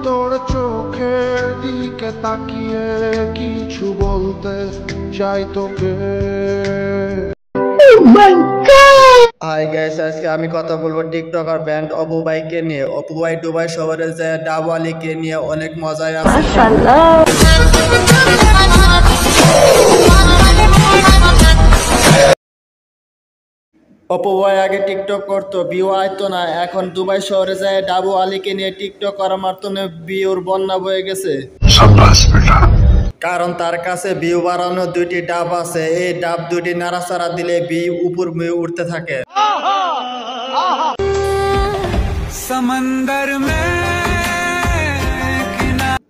তোর চোখের দিকে তাকিয়ে কিছু বলতে চাই তোকে। হাই গাইস, আজকে আমি কথা বলবো টিকটকার ব্যান্ড অপু ভাইকে নিয়ে। অপু ভাই দুবাই শহরে যায় ডাব আলীকে নিয়ে অনেক মজায় আছে। অপু ভাই আগে টিকটক করতো, ভিউ আইতো না। এখন দুবাই শহরে যায় ডাবু আলীকে নিয়ে টিকটক করার মাধ্যমে ভিউর বন্যা বয়ে গেছে। কারণ তার কাছে ভিউ বাড়ানো দুইটি ডাব আছে। এই ডাব দুইটি নাড়াচাড়া দিলে ভিউ উপর উঠতে থাকে।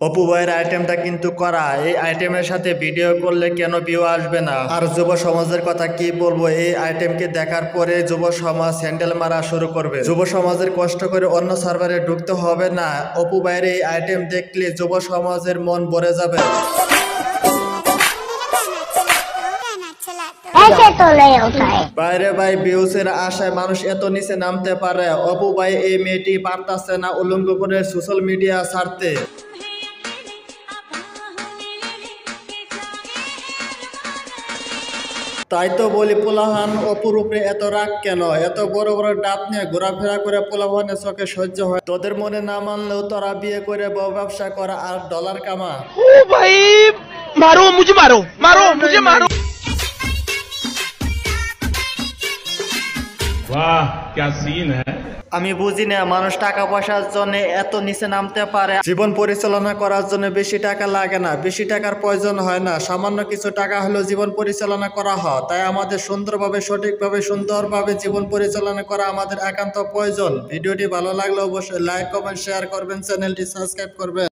অপু ভাইয়ের আইটেমটা কিন্তু করা। এই আইটেমের সাথে ভিডিও করলে কেন ভিউ আসবে না? আর যুব সমাজের কথা কি বলবো, এই আইটেমকে দেখার পরে যুব সমাজ হ্যান্ডেল মারা শুরু করবে। যুব সমাজের কষ্ট করে অন্য সার্ভারে ঢুকতে হবে না। অপু ভাইয়ের এই আইটেম দেখলে যুব সমাজের মন ভরে যাবে। বাইরে ভাই ভিউসের আশায় মানুষ এত নিচে নামতে পারে। অপু ভাই এই মেয়েটি পারতাছে না উলঙ্গ করে সোশ্যাল মিডিয়া ছাড়তে। তাই তো বলি, পোলাহান অপুর উপরে এত রাগ কেন? এত বড় বড় ডাব নিয়ে ঘোরাফেরা করে পোলাহানের চোখে সহ্য হয়? তোদের মনে না মানলেও তোরা বিয়ে করে বউ ব্যবসা করা আর ডলার কামা। ও ভাই মারো মুঝে, মারো মারো মুঝে, মারো। वाह क्या सीन है। আমি বুঝি না মানুষ টাকা পয়সার জন্য এত নিচে নামতে পারে। জীবন পরিচালনা করার জন্য বেশি টাকা লাগে না, বেশি টাকার প্রয়োজন হয় না। সামান্য কিছু টাকা হলেও জীবন পরিচালনা করা হয়। তাই আমাদের সুন্দরভাবে, সঠিকভাবে, সুন্দরভাবে জীবন পরিচালনা করা আমাদের একান্ত প্রয়োজন। ভিডিওটি ভালো লাগলে অবশ্যই লাইক, কমেন্ট, শেয়ার করবেন, চ্যানেলটি সাবস্ক্রাইব করবেন।